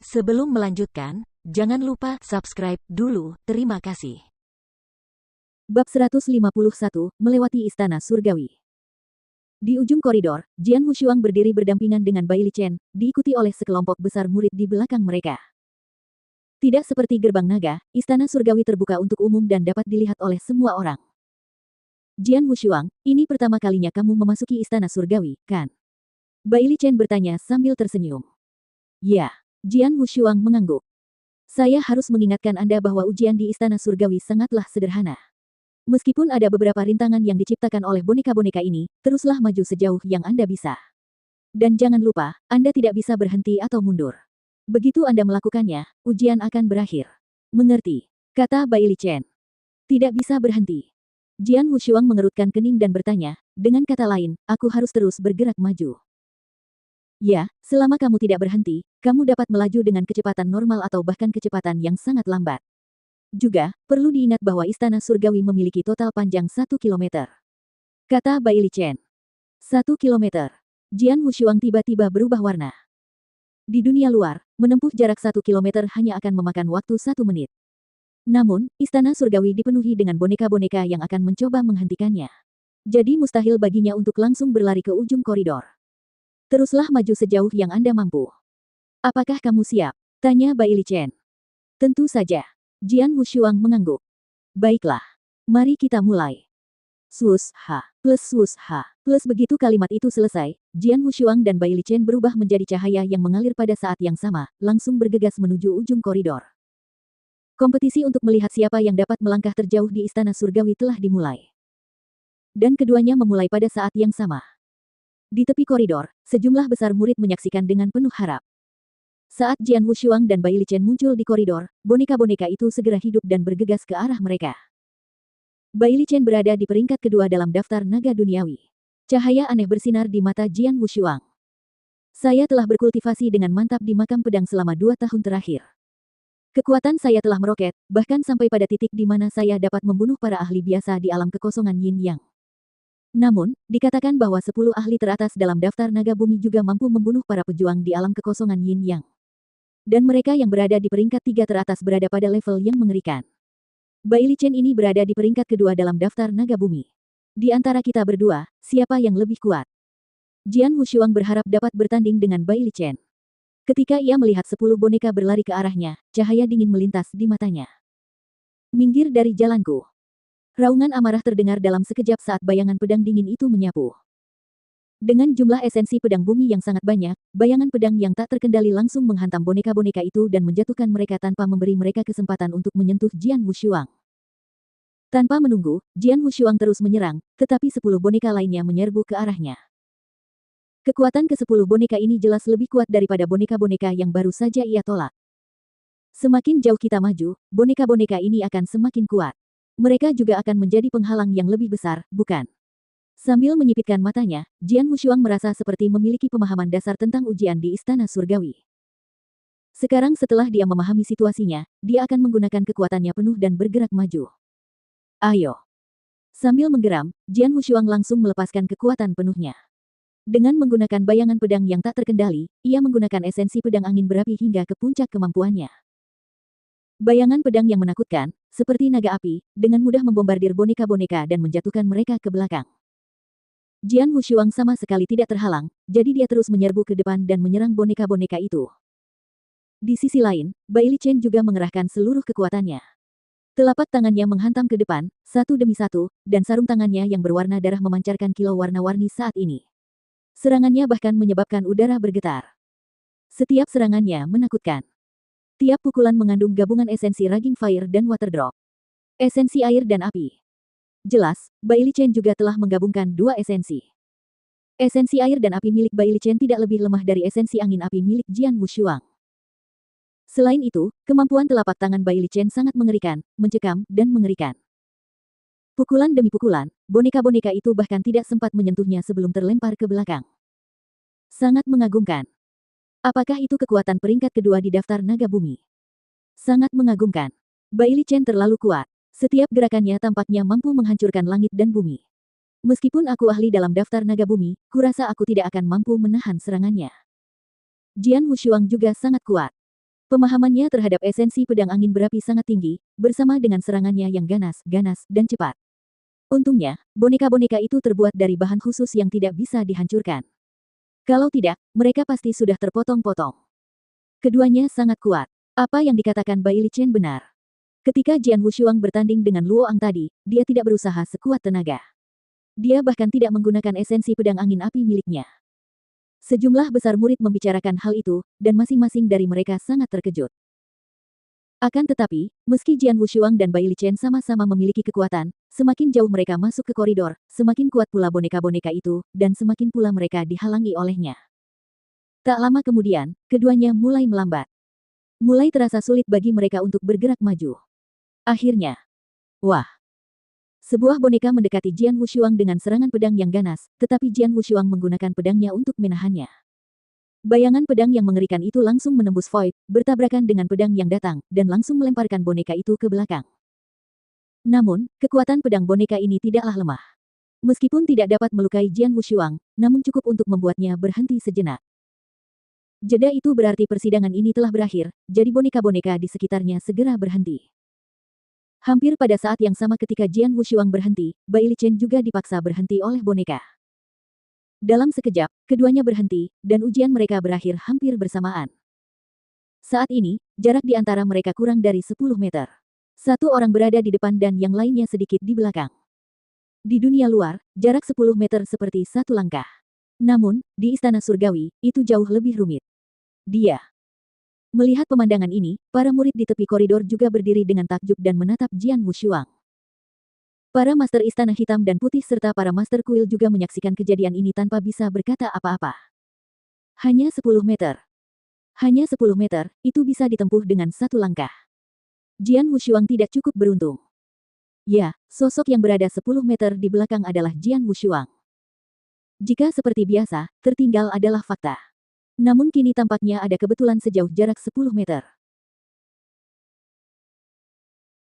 Sebelum melanjutkan, jangan lupa subscribe dulu. Terima kasih. Bab 151, Melewati Istana Surgawi. Di ujung koridor, Jian Wushuang berdiri berdampingan dengan Bai Li Chen, diikuti oleh sekelompok besar murid di belakang mereka. Tidak seperti gerbang naga, Istana Surgawi terbuka untuk umum dan dapat dilihat oleh semua orang. Jian Wushuang, ini pertama kalinya kamu memasuki Istana Surgawi, kan? Bai Li Chen bertanya sambil tersenyum. Ya. Jian Wushuang mengangguk. Saya harus mengingatkan Anda bahwa ujian di Istana Surgawi sangatlah sederhana. Meskipun ada beberapa rintangan yang diciptakan oleh boneka-boneka ini, teruslah maju sejauh yang Anda bisa. Dan jangan lupa, Anda tidak bisa berhenti atau mundur. Begitu Anda melakukannya, ujian akan berakhir. Mengerti? Kata Bai Li Chen. Tidak bisa berhenti. Jian Wushuang mengerutkan kening dan bertanya, dengan kata lain, aku harus terus bergerak maju. Ya, selama kamu tidak berhenti, kamu dapat melaju dengan kecepatan normal atau bahkan kecepatan yang sangat lambat. Juga, perlu diingat bahwa Istana Surgawi memiliki total panjang 1 kilometer. Kata Bai Li Chen. 1 kilometer. Jian Wushuang tiba-tiba berubah warna. Di dunia luar, menempuh jarak 1 kilometer hanya akan memakan waktu 1 menit. Namun, Istana Surgawi dipenuhi dengan boneka-boneka yang akan mencoba menghentikannya. Jadi mustahil baginya untuk langsung berlari ke ujung koridor. Teruslah maju sejauh yang Anda mampu. Apakah kamu siap? Tanya Bai Li Chen. Tentu saja. Jian Wushuang mengangguk. Baiklah. Mari kita mulai. Swus ha, plus swus ha, plus begitu kalimat itu selesai, Jian Wushuang dan Bai Li Chen berubah menjadi cahaya yang mengalir pada saat yang sama, langsung bergegas menuju ujung koridor. Kompetisi untuk melihat siapa yang dapat melangkah terjauh di Istana Surgawi telah dimulai. Dan keduanya memulai pada saat yang sama. Di tepi koridor, sejumlah besar murid menyaksikan dengan penuh harap. Saat Jian Wushuang dan Bai Li Chen muncul di koridor, boneka-boneka itu segera hidup dan bergegas ke arah mereka. Bai Li Chen berada di peringkat kedua dalam daftar naga duniawi. Cahaya aneh bersinar di mata Jian Wushuang. Saya telah berkultivasi dengan mantap di makam pedang selama 2 tahun terakhir. Kekuatan saya telah meroket, bahkan sampai pada titik di mana saya dapat membunuh para ahli biasa di alam kekosongan Yin Yang. Namun, dikatakan bahwa 10 ahli teratas dalam daftar naga bumi juga mampu membunuh para pejuang di alam kekosongan Yin Yang. Dan mereka yang berada di peringkat 3 teratas berada pada level yang mengerikan. Bai Li Chen ini berada di peringkat kedua dalam daftar naga bumi. Di antara kita berdua, siapa yang lebih kuat? Jian Wushuang berharap dapat bertanding dengan Bai Li Chen. Ketika ia melihat 10 boneka berlari ke arahnya, cahaya dingin melintas di matanya. Minggir dari jalanku. Raungan amarah terdengar dalam sekejap saat bayangan pedang dingin itu menyapu. Dengan jumlah esensi pedang bumi yang sangat banyak, bayangan pedang yang tak terkendali langsung menghantam boneka-boneka itu dan menjatuhkan mereka tanpa memberi mereka kesempatan untuk menyentuh Jian Wushuang. Tanpa menunggu, Jian Wushuang terus menyerang, tetapi 10 boneka lainnya menyerbu ke arahnya. Kekuatan ke-10 boneka ini jelas lebih kuat daripada boneka-boneka yang baru saja ia tolak. Semakin jauh kita maju, boneka-boneka ini akan semakin kuat. Mereka juga akan menjadi penghalang yang lebih besar, bukan? Sambil menyipitkan matanya, Jian Wushuang merasa seperti memiliki pemahaman dasar tentang ujian di Istana Surgawi. Sekarang setelah dia memahami situasinya, dia akan menggunakan kekuatannya penuh dan bergerak maju. Ayo! Sambil menggeram, Jian Wushuang langsung melepaskan kekuatan penuhnya. Dengan menggunakan bayangan pedang yang tak terkendali, ia menggunakan esensi pedang angin berapi hingga ke puncak kemampuannya. Bayangan pedang yang menakutkan, seperti naga api, dengan mudah membombardir boneka-boneka dan menjatuhkan mereka ke belakang. Jian Wushuang sama sekali tidak terhalang, jadi dia terus menyerbu ke depan dan menyerang boneka-boneka itu. Di sisi lain, Bai Li Chen juga mengerahkan seluruh kekuatannya. Telapak tangannya menghantam ke depan, satu demi satu, dan sarung tangannya yang berwarna darah memancarkan kilau warna-warni saat ini. Serangannya bahkan menyebabkan udara bergetar. Setiap serangannya menakutkan. Tiap pukulan mengandung gabungan esensi Raging Fire dan Water Drop. Esensi air dan api. Jelas, Bai Li Chen juga telah menggabungkan 2 esensi. Esensi air dan api milik Bai Li Chen tidak lebih lemah dari esensi angin api milik Jian Wushuang. Selain itu, kemampuan telapak tangan Bai Li Chen sangat mengerikan, mencekam, dan mengerikan. Pukulan demi pukulan, boneka-boneka itu bahkan tidak sempat menyentuhnya sebelum terlempar ke belakang. Sangat mengagumkan. Apakah itu kekuatan peringkat kedua di daftar naga bumi? Sangat mengagumkan. Bai Li Chen terlalu kuat. Setiap gerakannya tampaknya mampu menghancurkan langit dan bumi. Meskipun aku ahli dalam daftar naga bumi, kurasa aku tidak akan mampu menahan serangannya. Jian Wushuang juga sangat kuat. Pemahamannya terhadap esensi pedang angin berapi sangat tinggi, bersama dengan serangannya yang ganas, dan cepat. Untungnya, boneka-boneka itu terbuat dari bahan khusus yang tidak bisa dihancurkan. Kalau tidak, mereka pasti sudah terpotong-potong. Keduanya sangat kuat. Apa yang dikatakan Bai Lichen benar. Ketika Jian Wushuang bertanding dengan Luo Ang tadi, dia tidak berusaha sekuat tenaga. Dia bahkan tidak menggunakan esensi pedang angin api miliknya. Sejumlah besar murid membicarakan hal itu, dan masing-masing dari mereka sangat terkejut. Akan tetapi, meski Jian Wushuang dan Bai Lichen sama-sama memiliki kekuatan, semakin jauh mereka masuk ke koridor, semakin kuat pula boneka-boneka itu, dan semakin pula mereka dihalangi olehnya. Tak lama kemudian, keduanya mulai melambat. Mulai terasa sulit bagi mereka untuk bergerak maju. Akhirnya, wah! Sebuah boneka mendekati Jian Wushuang dengan serangan pedang yang ganas, tetapi Jian Wushuang menggunakan pedangnya untuk menahannya. Bayangan pedang yang mengerikan itu langsung menembus Void, bertabrakan dengan pedang yang datang, dan langsung melemparkan boneka itu ke belakang. Namun, kekuatan pedang boneka ini tidaklah lemah. Meskipun tidak dapat melukai Jian Wushuang, namun cukup untuk membuatnya berhenti sejenak. Jeda itu berarti persidangan ini telah berakhir, jadi boneka-boneka di sekitarnya segera berhenti. Hampir pada saat yang sama ketika Jian Wushuang berhenti, Bai Lichen juga dipaksa berhenti oleh boneka. Dalam sekejap, keduanya berhenti, dan ujian mereka berakhir hampir bersamaan. Saat ini, jarak di antara mereka kurang dari 10 meter. Satu orang berada di depan dan yang lainnya sedikit di belakang. Di dunia luar, jarak 10 meter seperti satu langkah. Namun, di Istana Surgawi, itu jauh lebih rumit. Dia. Melihat pemandangan ini, para murid di tepi koridor juga berdiri dengan takjub dan menatap Jian Wushuang. Para master Istana Hitam dan Putih serta para master kuil juga menyaksikan kejadian ini tanpa bisa berkata apa-apa. Hanya 10 meter. Hanya 10 meter, itu bisa ditempuh dengan satu langkah. Jian Wushuang tidak cukup beruntung. Ya, sosok yang berada 10 meter di belakang adalah Jian Wushuang. Jika seperti biasa, tertinggal adalah fakta. Namun kini tampaknya ada kebetulan sejauh jarak 10 meter.